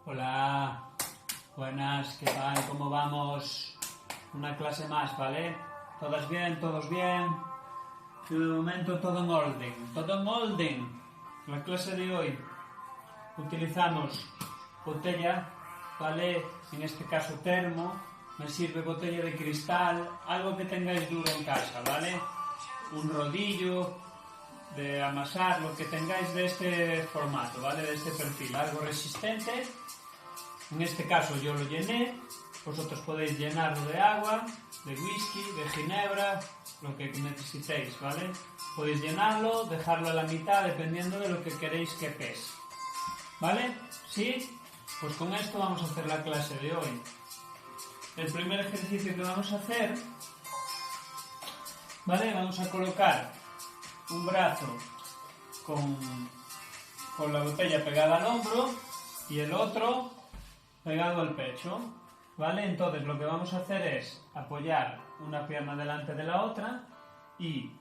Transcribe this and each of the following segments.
Hola, buenas, ¿qué tal? ¿Cómo vamos? Una clase más, ¿vale? ¿Todas bien? ¿Todos bien? De momento todo en orden. ¡Todo en orden! En la clase de hoy utilizamos botella, ¿vale? En este caso termo. Me sirve botella de cristal, algo que tengáis duro en casa, ¿vale? Un rodillo de amasar, lo que tengáis de este formato, ¿vale? De este perfil, algo resistente. En este caso yo lo llené, vosotros podéis llenarlo de agua, de whisky, de ginebra, lo que necesitéis, ¿vale? Podéis llenarlo, dejarlo a la mitad, dependiendo de lo que queréis que pese, ¿vale? ¿Sí? Pues con esto vamos a hacer la clase de hoy. El primer ejercicio que vamos a hacer, ¿vale? Vamos a colocar un brazo con la botella pegada al hombro y el otro pegado al pecho, ¿vale? Entonces lo que vamos a hacer es apoyar una pierna delante de la otra y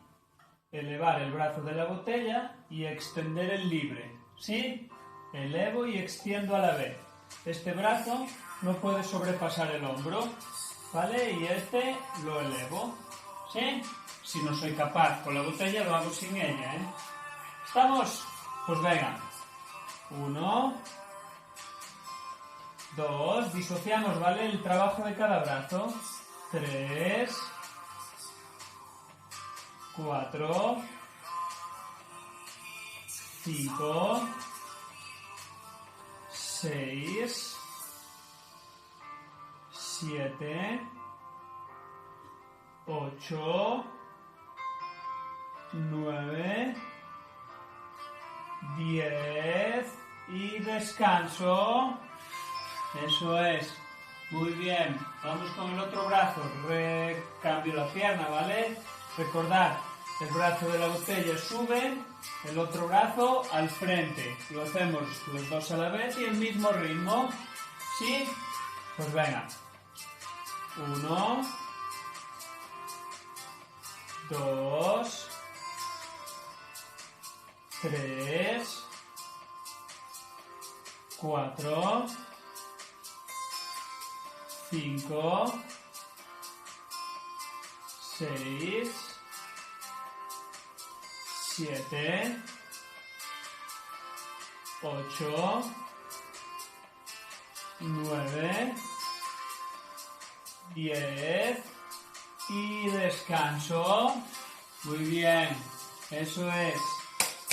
elevar el brazo de la botella y extender el libre, ¿sí? Elevo y extiendo a la vez. Este brazo no puede sobrepasar el hombro, ¿vale? Y este lo elevo, ¿sí? Si no soy capaz con la botella, lo hago sin ella, ¿eh? ¿Estamos? Pues venga. 1, 2, disociamos, ¿vale? El trabajo de cada brazo. 3, 4, 5, 6, 7, 8, 9, 10 y descanso. Eso es. Muy bien. Vamos con el otro brazo. Recambio la pierna, ¿vale? Recordad, el brazo de la botella sube, el otro brazo al frente. Lo hacemos los dos a la vez y el mismo ritmo. ¿Sí? Pues venga. 1, 2, 3, 4, 5, 6, 7, 8, 9, 10 y descanso. Muy bien, eso es.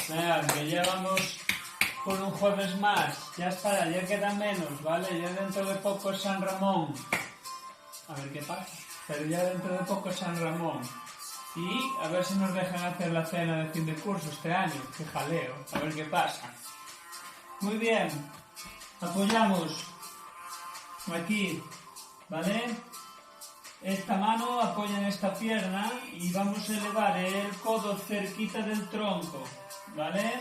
Venga, que ya vamos por un jueves más. Ya está, ya queda menos, ¿vale? Ya dentro de poco es San Ramón. A ver qué pasa. Pero ya dentro de poco es San Ramón. Y a ver si nos dejan hacer la cena de fin de curso este año. Qué jaleo. A ver qué pasa. Muy bien. Apoyamos aquí, ¿vale? Esta mano apoya en esta pierna y vamos a elevar el codo cerquita del tronco, ¿vale?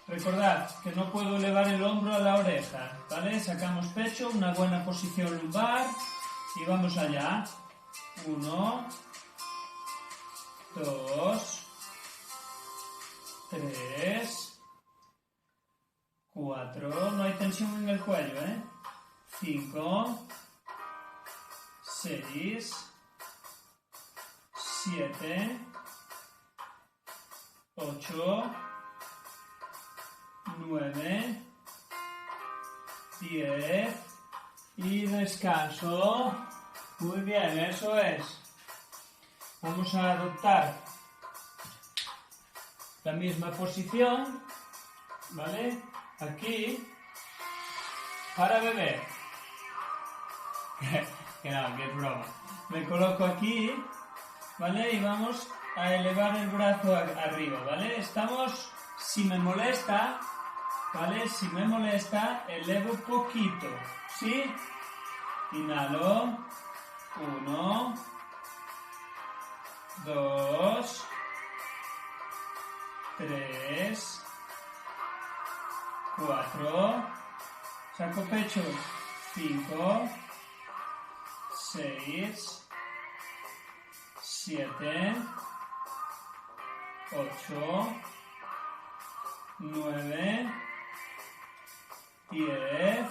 Recordad que no puedo elevar el hombro a la oreja, ¿vale? Sacamos pecho, una buena posición lumbar y vamos allá. 1, 2, 3, 4, no hay tensión en el cuello, ¿eh? 5, 6, 7, 8, 9, 10 y descanso. Muy bien, eso es. Vamos a adoptar la misma posición, ¿vale? Aquí, para beber. Que no, que es broma. Me coloco aquí, ¿vale? Y vamos a elevar el brazo arriba, ¿vale? Estamos, si me molesta, ¿vale? Si me molesta, elevo poquito, ¿sí? Inhalo. 1, 2, 3, 4, saco pecho. 5, 6, 7, 8, 9, 10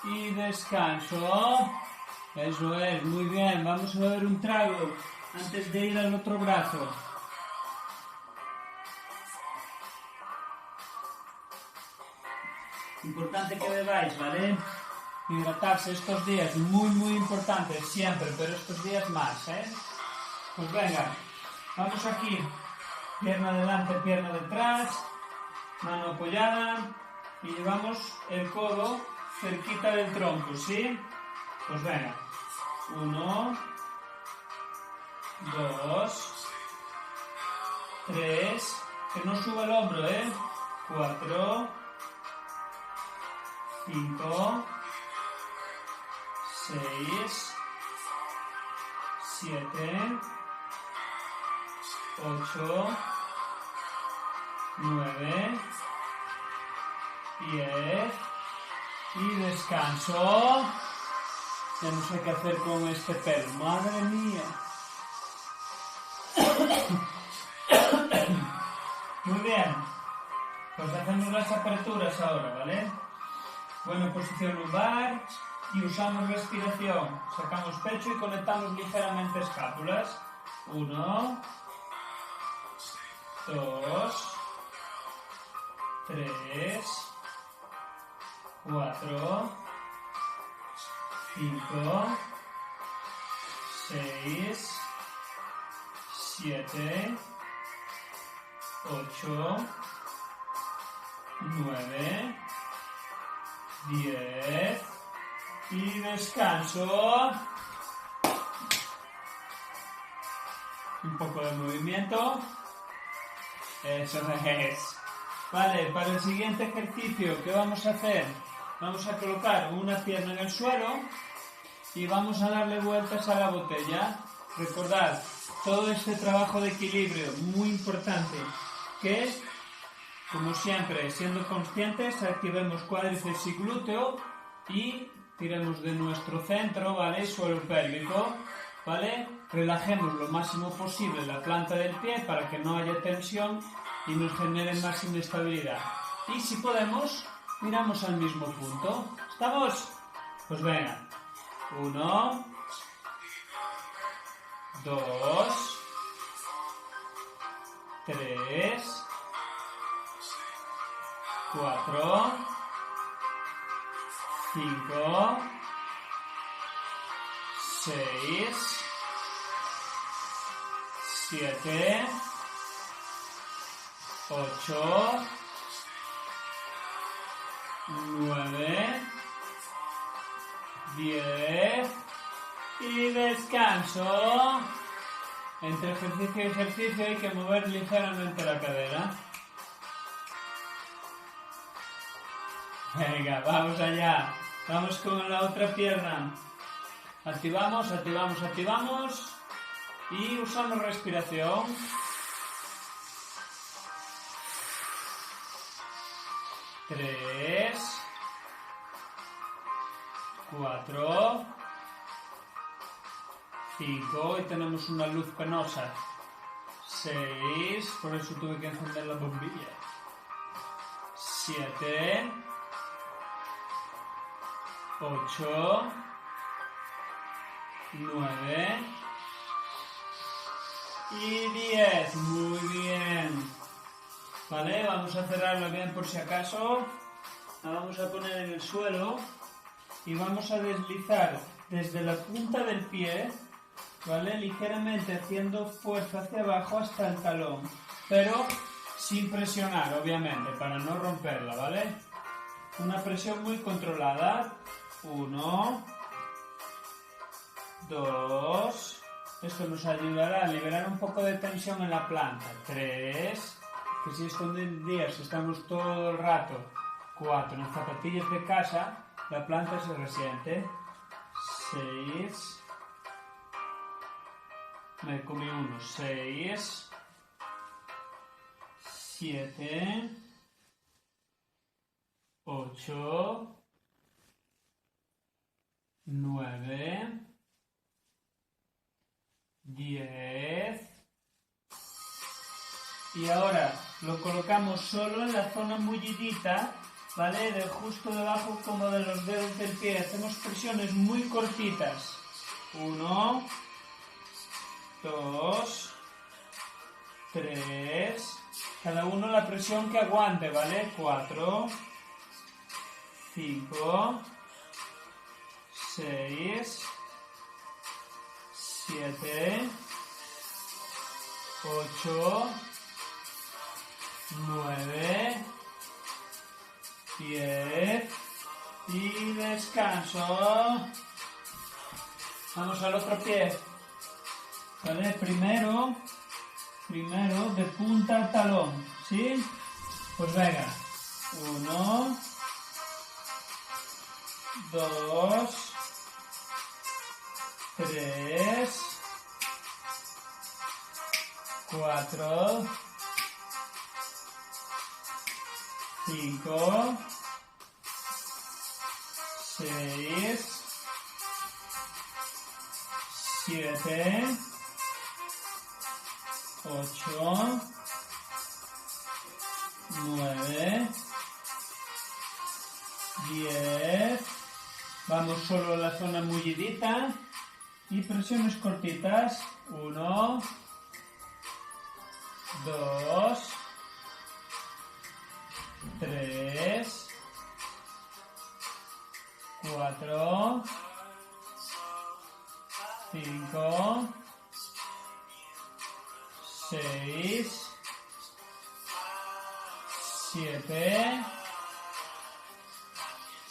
y descanso. Eso es, muy bien. Vamos a beber un trago antes de ir al otro brazo. Importante que bebáis, ¿vale? Hidratarse estos días, muy importante, siempre, pero estos días más, ¿eh? Pues venga, vamos aquí, pierna adelante, pierna detrás, mano apoyada, y llevamos el codo cerquita del tronco, ¿sí? Pues venga, 1, 2, 3, que no suba el hombro, 4, 5, 6, 7, 8, 9, 10 y descanso. Ya no sé qué hacer con este pelo. ¡Madre mía! Muy bien. Pues hacemos las aperturas ahora, ¿vale? Buena posición lumbar y usamos respiración. Sacamos pecho y conectamos ligeramente escápulas. 1, 2, 3, 4, 5, 6, 7, 8, 9, 10 y descanso. Un poco de movimiento. Eso es. Vale, para el siguiente ejercicio, ¿qué vamos a hacer? Vamos a colocar una pierna en el suelo y vamos a darle vueltas a la botella. Recordad, todo este trabajo de equilibrio, muy importante, que, como siempre, siendo conscientes, activemos cuádriceps y glúteo y tiremos de nuestro centro, ¿vale? Suelo pélvico, ¿vale? Relajemos lo máximo posible la planta del pie para que no haya tensión y nos genere más inestabilidad. Y si podemos, miramos al mismo punto. ¿Estamos? Pues venga. 1, 2, 3, 4, 5, 6, 7, 8, 9, 10 y descanso. Entre ejercicio y ejercicio hay que mover ligeramente la cadera. Venga, vamos allá. Vamos con la otra pierna. Activamos, activamos, activamos. Y usamos respiración. 3, 4, 5, y tenemos una luz penosa. 6, por eso tuve que encender la bombilla. 7, 8, 9 y 10. Muy bien. Vale, vamos a cerrarlo bien por si acaso. La vamos a poner en el suelo y vamos a deslizar desde la punta del pie, ¿vale? Ligeramente haciendo fuerza hacia abajo hasta el talón, pero sin presionar, obviamente, para no romperla, ¿vale? Una presión muy controlada. 1, 2, esto nos ayudará a liberar un poco de tensión en la planta. 3, que si escondidas estamos todo el rato. 4, en zapatillas de casa, la planta se resiente. 6, me comí uno. 6, 7, 8, 9, 10 y ahora lo colocamos solo en la zona mullidita ¿vale? De justo debajo como de los dedos del pie. Hacemos presiones muy cortitas. 1, 2, 3. Cada uno la presión que aguante, ¿vale? 4, 5, 6, 7, 8, 9, 10 y descanso. Vamos al otro pie. ¿Vale? Primero de punta al talón, ¿sí? Pues venga. 1, 2, 3, 4, 5, 6, 7, 8, 9, 10. Vamos solo a la zona mullidita y presiones cortitas. 1, 2, 3, 4, 5, 6, 7,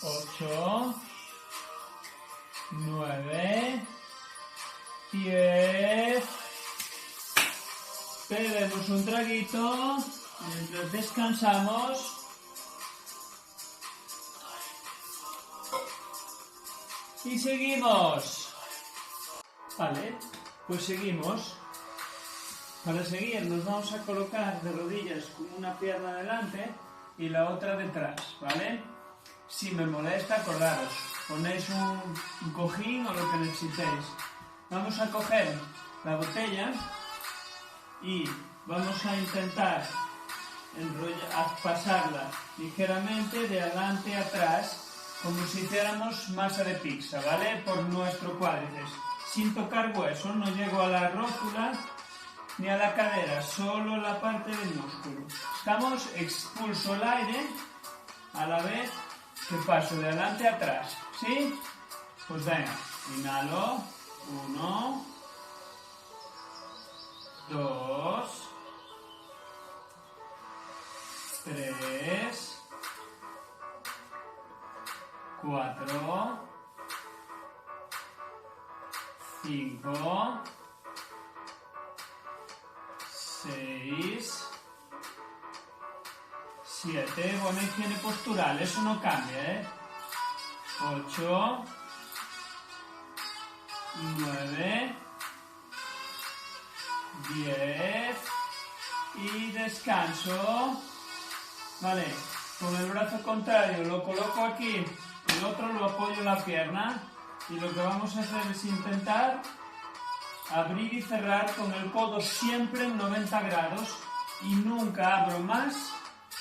8, 9, 10. Bebemos un traguito mientras descansamos. Y seguimos. Vale, pues seguimos. Para seguir nos vamos a colocar de rodillas con una pierna delante y la otra detrás, ¿vale? Si me molesta, acordaros, ponéis un cojín o lo que necesitéis. Vamos a coger la botella y vamos a intentar pasarla ligeramente de adelante a atrás, como si hiciéramos masa de pizza, ¿vale? Por nuestro cuádriceps, sin tocar hueso, no llego a la rótula ni a la cadera, solo la parte del músculo. Estamos, expulso el aire a la vez que paso de adelante a atrás, ¿sí? Pues venga, inhalo, 1, 2, 3, 4, 5, 6, 7, buena higiene postural, eso no cambia, 8, 9, 10 y descanso. Vale, con el brazo contrario lo coloco aquí, el otro lo apoyo en la pierna y lo que vamos a hacer es intentar abrir y cerrar con el codo siempre en 90 grados y nunca abro más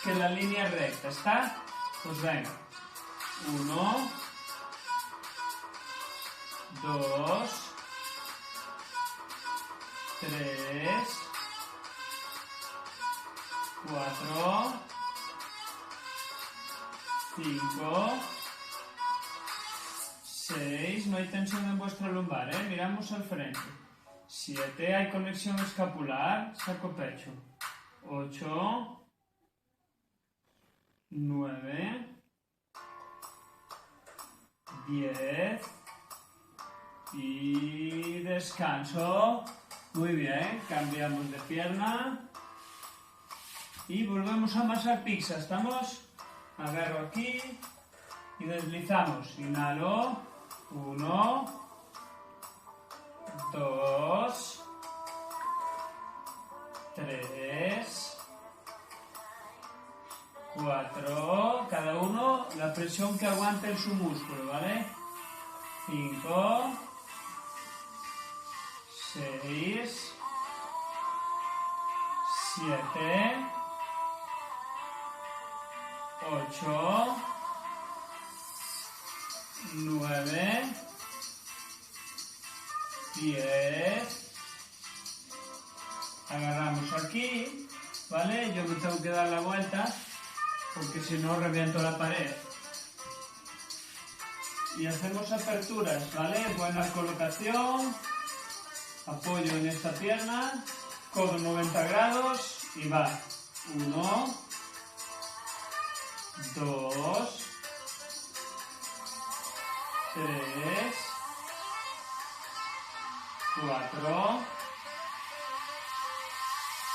que la línea recta, ¿está? Pues venga, 1, 2, 3, 4, 5, 6, no hay tensión en vuestra lumbar, miramos al frente. 7, hay conexión escapular, saco pecho. 8, 9, 10 y descanso. Muy bien, cambiamos de pierna y volvemos a amasar pizza. ¿Estamos? Agarro aquí y deslizamos. Inhalo, 1, 2, 3, 4, cada uno la presión que aguante en su músculo, ¿vale? 5, 6, 7, 8, 9, 10. Agarramos aquí, ¿vale? Yo me tengo que dar la vuelta porque si no reviento la pared. Y hacemos aperturas, ¿vale? Buena colocación, apoyo en esta pierna, codo 90 grados y va. 1, 2, 3, 4,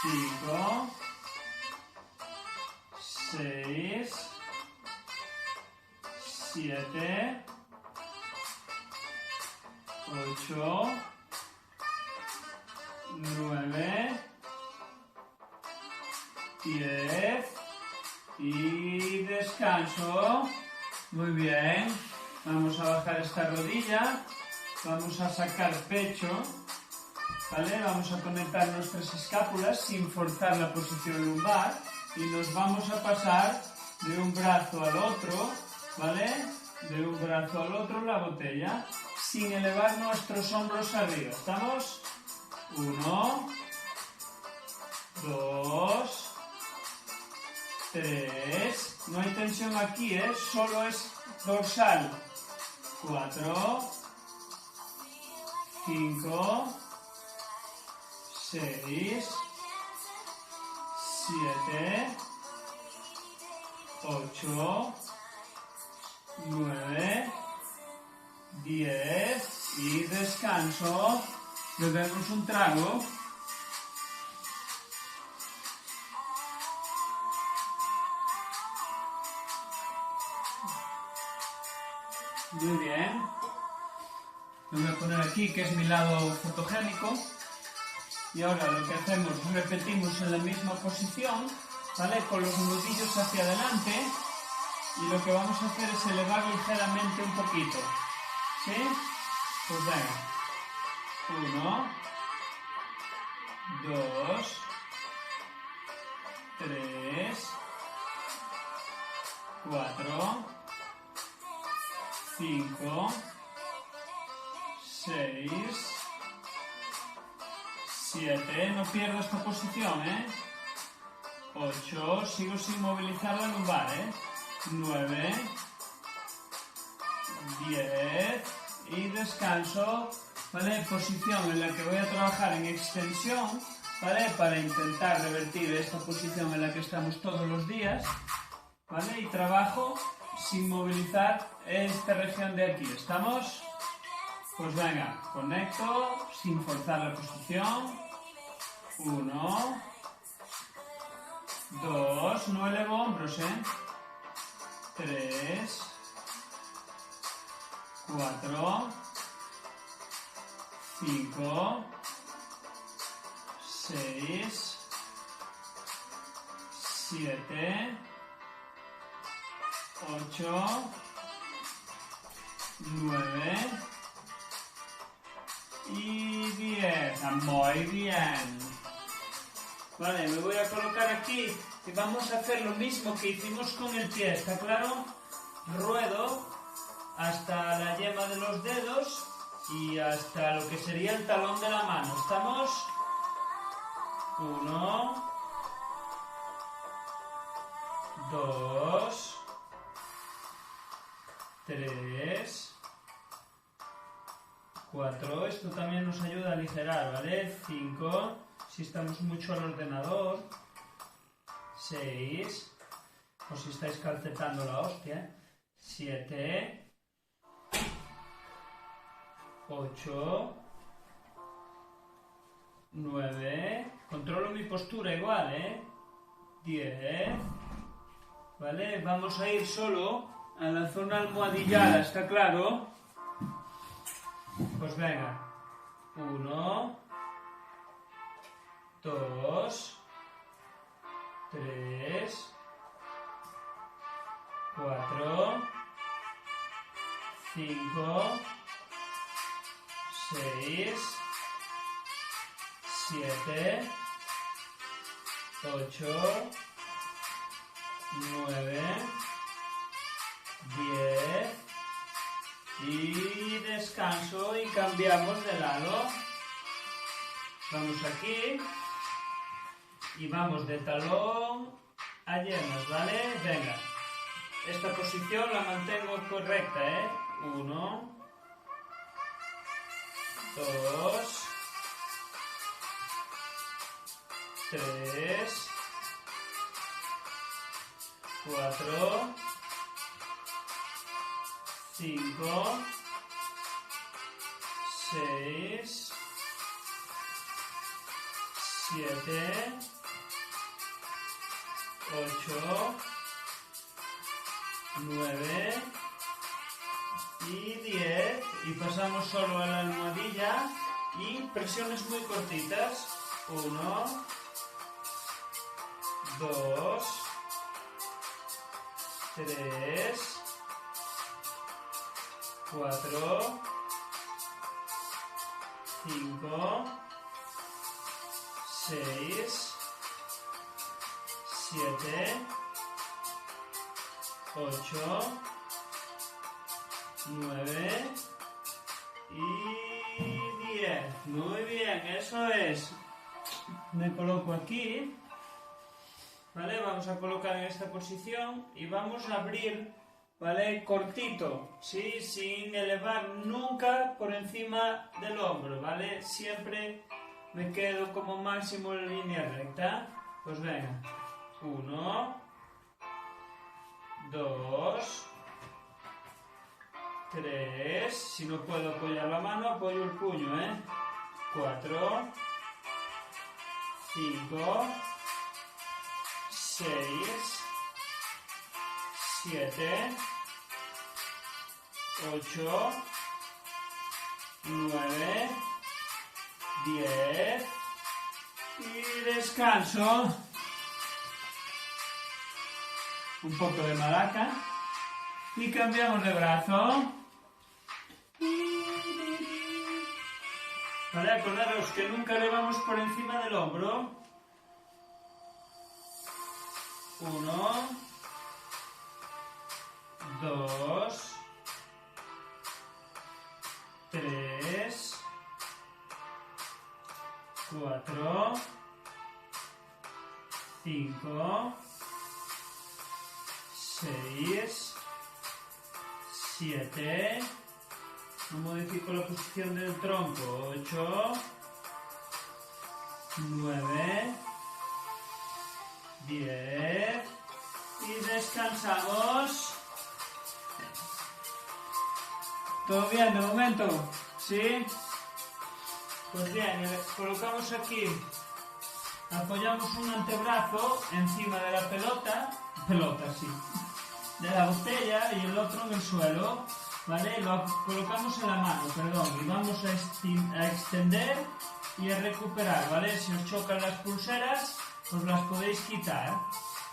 5, 6, 7, 8, 9, 10 y descanso. Muy bien. Vamos a bajar esta rodilla. Vamos a sacar pecho. ¿Vale? Vamos a conectar nuestras escápulas sin forzar la posición lumbar y nos vamos a pasar de un brazo al otro, ¿vale? De un brazo al otro la botella, sin elevar nuestros hombros arriba. ¿Estamos? 1, 2, 3. No hay tensión aquí, ¿eh? Solo es dorsal. 4, 5, 6, 7, 8, 9, 10 y descanso. Bebemos un trago. Muy bien. Lo voy a poner aquí, que es mi lado fotogénico. Y ahora lo que hacemos, repetimos en la misma posición, ¿vale? Con los nudillos hacia adelante. Y lo que vamos a hacer es elevar ligeramente un poquito. ¿Sí? Pues venga. 1, 2, 3, 4, 5, 6, 7, no pierdo esta posición, 8, sigo sin movilizar la lumbar, 9, 10 y descanso, ¿vale? Posición en la que voy a trabajar en extensión, ¿vale? Para intentar revertir esta posición en la que estamos todos los días, ¿vale? Y trabajo sin movilizar esta región de aquí. ¿Estamos? Pues venga, conecto sin forzar la posición. 1, 2, no elevo hombros, 3, 4, 5, 6, 7, 8, 9 y 10. Muy bien. Vale, me voy a colocar aquí y vamos a hacer lo mismo que hicimos con el pie, ¿está claro? Ruedo hasta la yema de los dedos y hasta lo que sería el talón de la mano. ¿Estamos? 1, 2, 3, 4. Esto también nos ayuda a aligerar, ¿vale? 5, si estamos mucho al ordenador. 6, o si estáis calcetando la hostia. 7, 8, 9, controlo mi postura igual, 10, ¿vale? Vamos a ir solo a la zona almohadillada, ¿está claro? Pues venga, 1, 2, 3, 4, 5, 6, 7, 8, 9, 10 y descanso y cambiamos de lado. Vamos aquí y vamos de talón a yemas, ¿vale? Venga, esta posición la mantengo correcta, ¿eh? 1, 2, 3, 4, 5, 6, 7, 8, 9 y 10 y pasamos solo a la almohadilla y presiones muy cortitas. 1, 2, 3, 4, 5, 6, 7, 8, 9 y 10. Muy bien, eso es. Me coloco aquí, ¿vale? Vamos a colocar en esta posición y vamos a abrir, ¿vale? Cortito, ¿sí? Sin elevar nunca por encima del hombro, ¿vale? Siempre me quedo como máximo en línea recta. Pues venga, 1, 2, 3, si no puedo apoyar la mano, apoyo el puño, ¿eh? 4, 5, 6, 7, 8, 9, 10 y descanso. Un poco de maraca y cambiamos de brazo. Vale, acordaros que nunca elevamos por encima del hombro. 1, 2, 3, 4, 5, 6, 7, no modifico la posición del tronco, 8, 9, 10 y descansamos. ¿Todo bien de momento? ¿Sí? Pues bien, colocamos aquí, apoyamos un antebrazo encima de la pelota, sí, de la botella y el otro en el suelo, ¿vale? Lo colocamos en la mano, perdón, y vamos a extender y a recuperar, ¿vale? Si os chocan las pulseras, os las podéis quitar.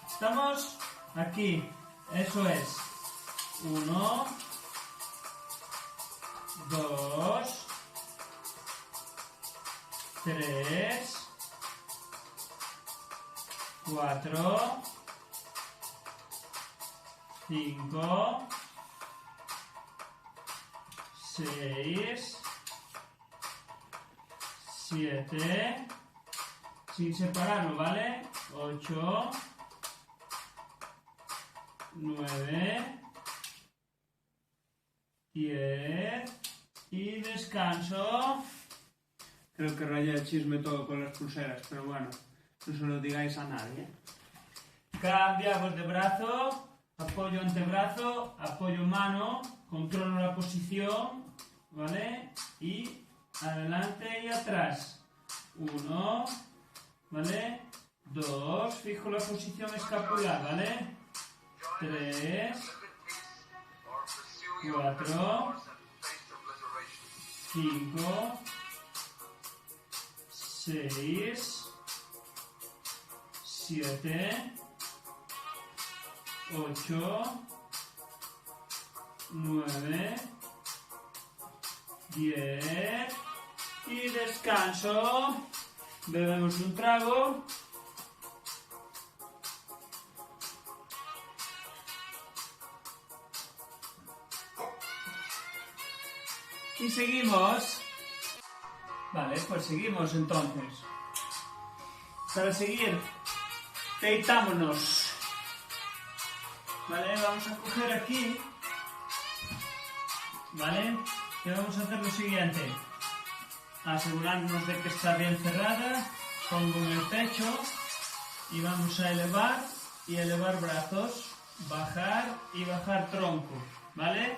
¿Estamos? Aquí, eso es. 1, 2, 3, 4, 5, 6, 7, sin separarlo, ¿vale? 8, 9, 10 y descanso. Creo que rayé el chisme todo con las pulseras, pero bueno, no se lo digáis a nadie. Cambiamos de brazo, apoyo antebrazo, apoyo mano, controlo la posición, ¿vale? Y adelante y atrás. 1, ¿vale? 2, fijo la posición escapular, ¿vale? 3, 4, 5, 6, 7, 8, 9, 10 y descanso. Bebemos un trago. Y seguimos. Vale, pues seguimos entonces. Para seguir, deitámonos. Vale, vamos a coger aquí. Vale, y vamos a hacer lo siguiente. Asegurarnos de que está bien cerrada. Pongo en el pecho y vamos a elevar y elevar brazos. Bajar y bajar tronco. ¿Vale?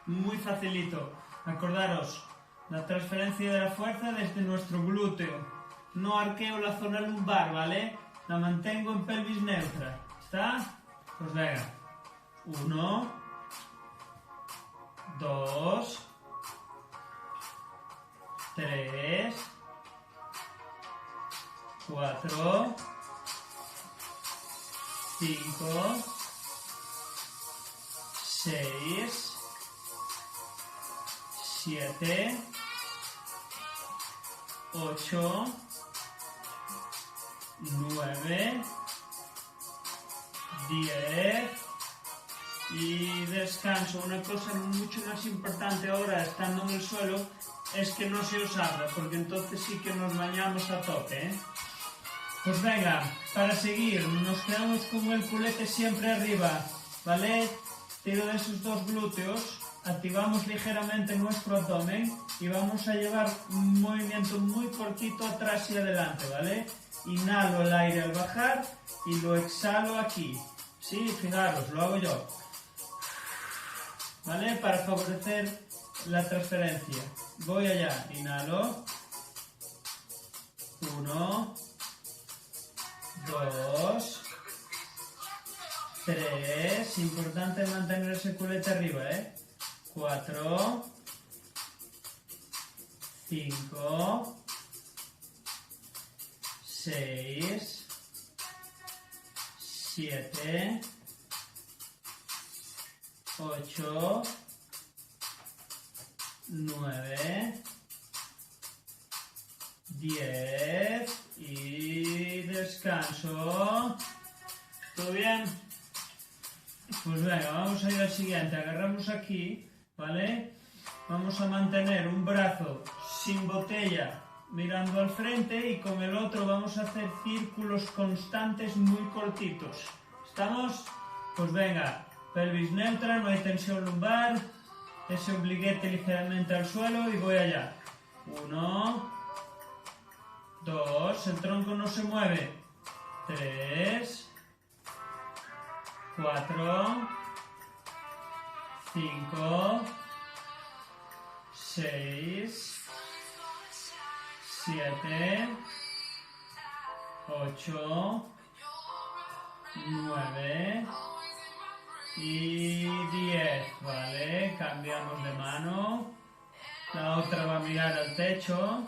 Muy facilito. Acordaros, la transferencia de la fuerza desde nuestro glúteo. No arqueo la zona lumbar, ¿vale? La mantengo en pelvis neutra. ¿Está? Pues venga. 1, 2, 3, 4, 5, 6, 7, 8, 9, 10 y descanso. Una cosa mucho más importante ahora, estando en el suelo, es que no se os abra, porque entonces sí que nos bañamos a tope, ¿eh? Pues venga, para seguir, nos quedamos con el culete siempre arriba, ¿vale? Tiro de esos dos glúteos, activamos ligeramente nuestro abdomen y vamos a llevar un movimiento muy cortito atrás y adelante, ¿vale? Inhalo el aire al bajar y lo exhalo aquí. Sí, fijaros, lo hago yo. ¿Vale? Para favorecer la transferencia. Voy allá, inhalo. 1, 2, 3. Importante mantener ese culete arriba, ¿eh? 4, 5, 6, 7, 8, 9, 10 y descanso. ¿Todo bien? Pues venga, vamos a ir al siguiente. Agarramos aquí, ¿vale? Vamos a mantener un brazo sin botella mirando al frente y con el otro vamos a hacer círculos constantes muy cortitos. ¿Estamos? Pues venga, pelvis neutra, no hay tensión lumbar, ese ombliguete ligeramente al suelo y voy allá. 1, 2, el tronco no se mueve. 3, 4, 5, 6, 7, 8, 9 y 10, ¿vale? Cambiamos de mano. La otra va a mirar al techo,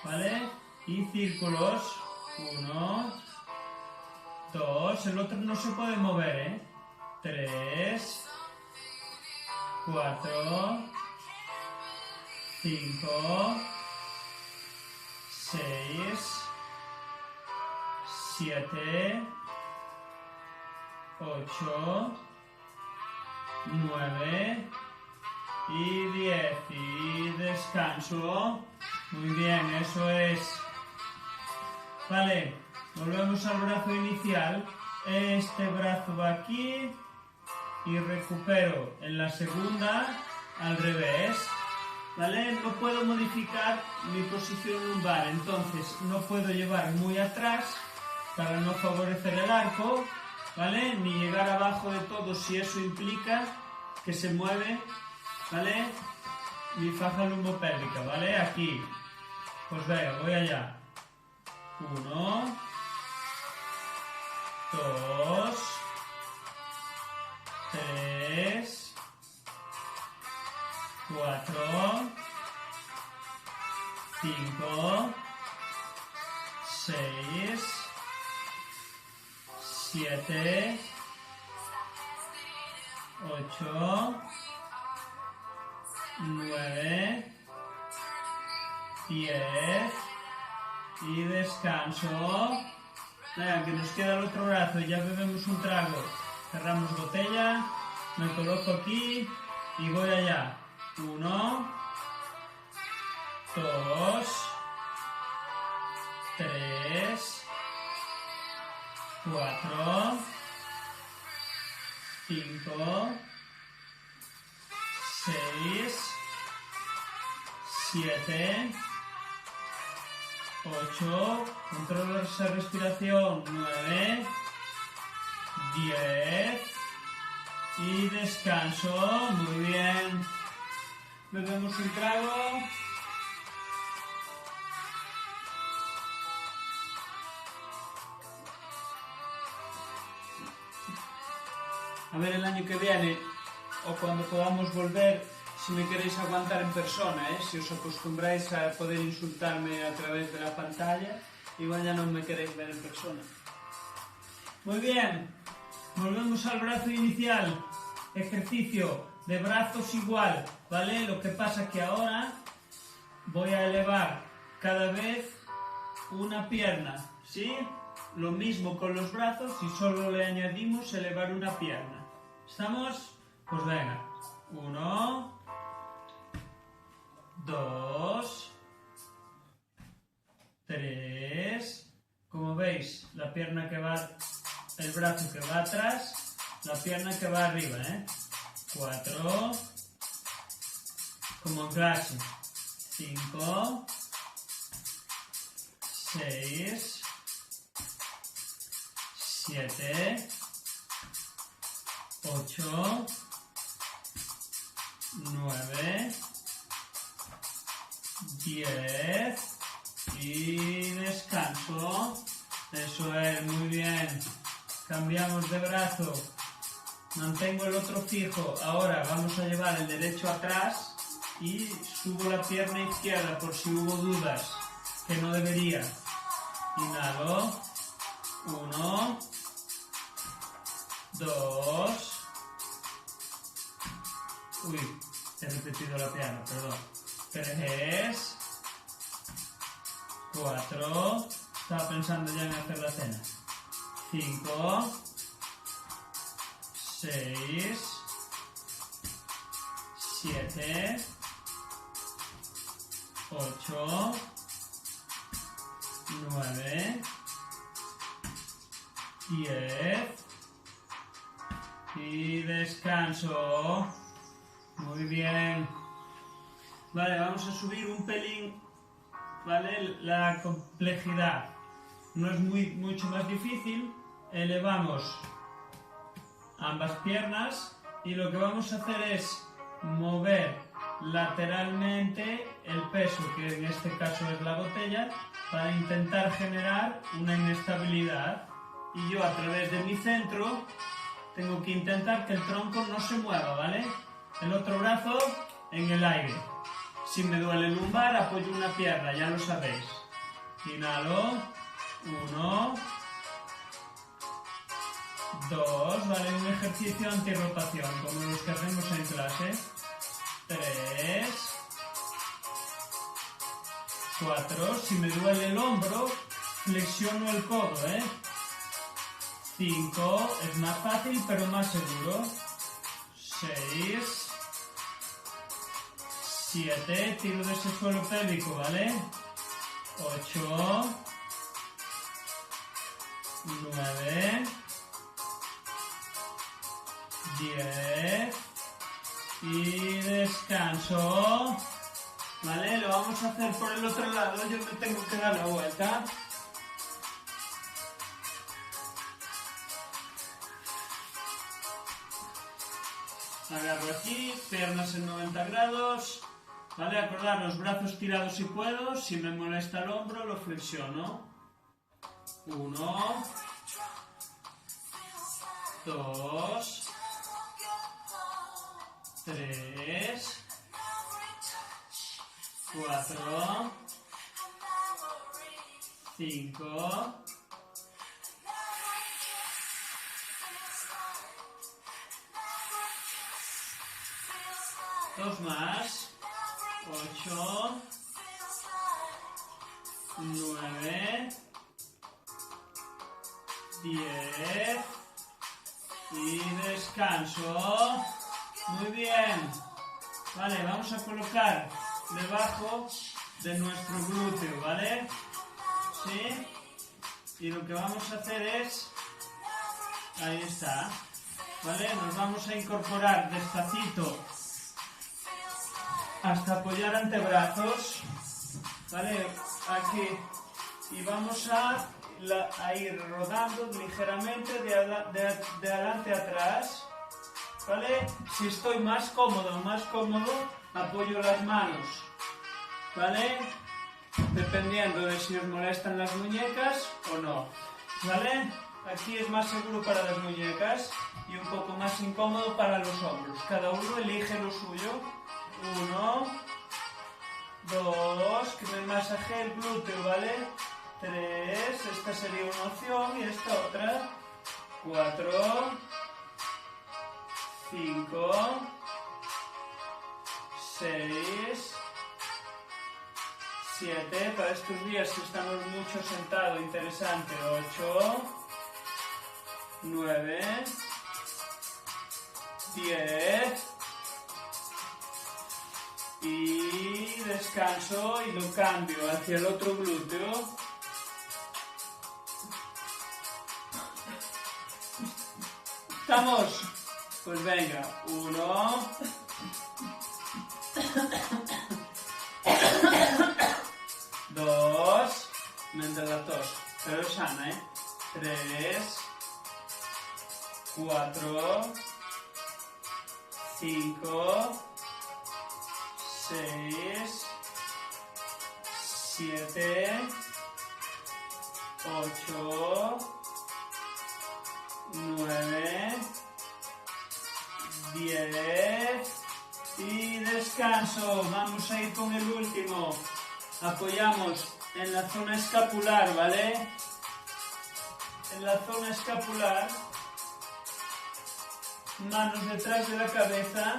¿vale? Y círculos. 1, 2, el otro no se puede mover, ¿eh? 3, 4, 5, 6, 7, 8, 9 y 10 y descanso. Muy bien, eso es. Vale, volvemos al brazo inicial. Este brazo va aquí y recupero en la segunda al revés. ¿Vale? No puedo modificar mi posición lumbar, entonces no puedo llevar muy atrás para no favorecer el arco, ¿vale? Ni llegar abajo de todo si eso implica que se mueve, ¿vale? Mi faja lumbopélvica, ¿vale? Aquí. Pues venga, voy allá. 1, 2, 3, 4, 5, 6, 7, 8, 9, 10 y descanso. Venga, que nos queda el otro brazo y ya bebemos un trago. Cerramos botella, me coloco aquí y voy allá. 1, 2, 3, 4, 5, 6, 7, 8, controla esa respiración, 9, 10 y descanso, muy bien. Bebemos un trago. A ver el año que viene o cuando podamos volver, si me queréis aguantar en persona, si os acostumbráis a poder insultarme a través de la pantalla, igual ya no me queréis ver en persona. Muy bien, volvemos al brazo inicial, ejercicio de brazos igual, ¿vale? Lo que pasa es que ahora voy a elevar cada vez una pierna, ¿sí? Lo mismo con los brazos y solo le añadimos elevar una pierna. ¿Estamos? Pues venga. 1, 2, 3. Como veis, la pierna que va, el brazo que va atrás, la pierna que va arriba, 4. Como en clase. 5, 6, 7, 8, 9, 10 y descanso. Eso es, muy bien. Cambiamos de brazo. Mantengo el otro fijo. Ahora vamos a llevar el derecho atrás y subo la pierna izquierda por si hubo dudas, que no debería. Inhalo. 1, 2. Uy, he repetido la pierna, perdón. 3, 4. Estaba pensando ya en hacer la cena. 5, 6, 7, 8, 9, 10 y descanso. Muy bien. Vale, vamos a subir un pelín, ¿vale? La complejidad. No es mucho más difícil. Elevamos ambas piernas y lo que vamos a hacer es mover lateralmente el peso, que en este caso es la botella, para intentar generar una inestabilidad. Y yo a través de mi centro tengo que intentar que el tronco no se mueva, ¿vale? El otro brazo en el aire. Si me duele el lumbar, apoyo una pierna, ya lo sabéis. Inhalo. 1, 2, ¿vale? Un ejercicio antirrotación, como los que hacemos en clase. 3, 4. Si me duele el hombro, flexiono el codo, 5, es más fácil pero más seguro. 6, 7, tiro de ese suelo pélvico, ¿vale? 8, 9, 10 y descanso. ¿Vale? Lo vamos a hacer por el otro lado. Yo me tengo que dar la vuelta. Agarro aquí, piernas en 90 grados. ¿Vale? Acordaros, brazos tirados si puedo. Si me molesta el hombro, lo flexiono. 1, 2, 3, 4, 5, 2 más. 8, 9, 10 y descanso. Muy bien. Vale, vamos a colocar debajo de nuestro glúteo, ¿vale? ¿Sí? Y lo que vamos a hacer es... Ahí está. ¿Vale? Nos vamos a incorporar despacito hasta apoyar antebrazos. ¿Vale? Aquí. Y vamos a ir rodando ligeramente de adelante a atrás. ¿Vale? Si estoy más cómodo, apoyo las manos. ¿Vale? Dependiendo de si os molestan las muñecas o no. ¿Vale? Aquí es más seguro para las muñecas y un poco más incómodo para los hombros. Cada uno elige lo suyo. 1, 2, que me masajee el glúteo, ¿vale? 3, esta sería una opción y esta otra. 4, 5, 6, 7, para estos días que estamos mucho sentados, interesante. 8, 9, 10 y descanso y lo cambio hacia el otro glúteo. ¿Estamos? Pues venga, 1, 2, mientras la tos, pero sana, 3, 4, 5, 6, 7, 8, 9, 10 y descanso. Vamos a ir con el último. Apoyamos en la zona escapular, ¿vale? En la zona escapular, manos detrás de la cabeza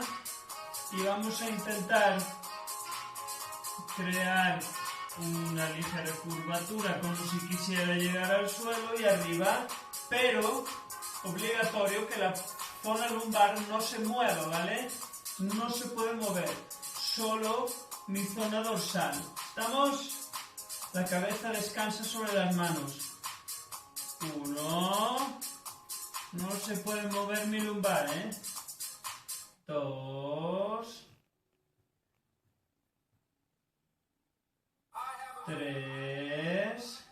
y vamos a intentar crear una ligera curvatura como si quisiera llegar al suelo y arriba, pero obligatorio que la zona lumbar no se mueva, ¿vale? No se puede mover, solo mi zona dorsal. ¿Estamos? La cabeza descansa sobre las manos. 1, no se puede mover mi lumbar, 2, 3,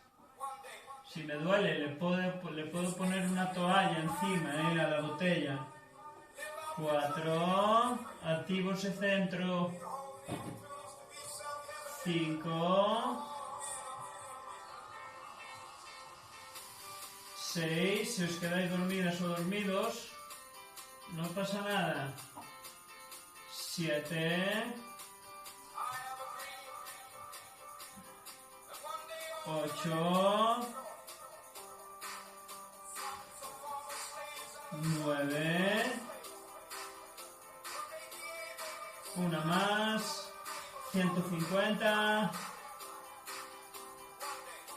si me duele le puedo poner una toalla encima, a la botella. 4, activo ese centro. 5, 6, si os quedáis dormidas o dormidos, no pasa nada. 7, 8, 9, una más, 150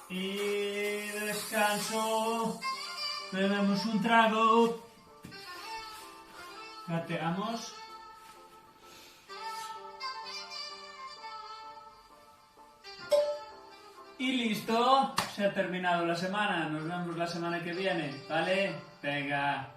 y descanso. Bebemos un trago, gateamos. Y listo, se ha terminado la semana. Nos vemos la semana que viene, ¿vale? Venga.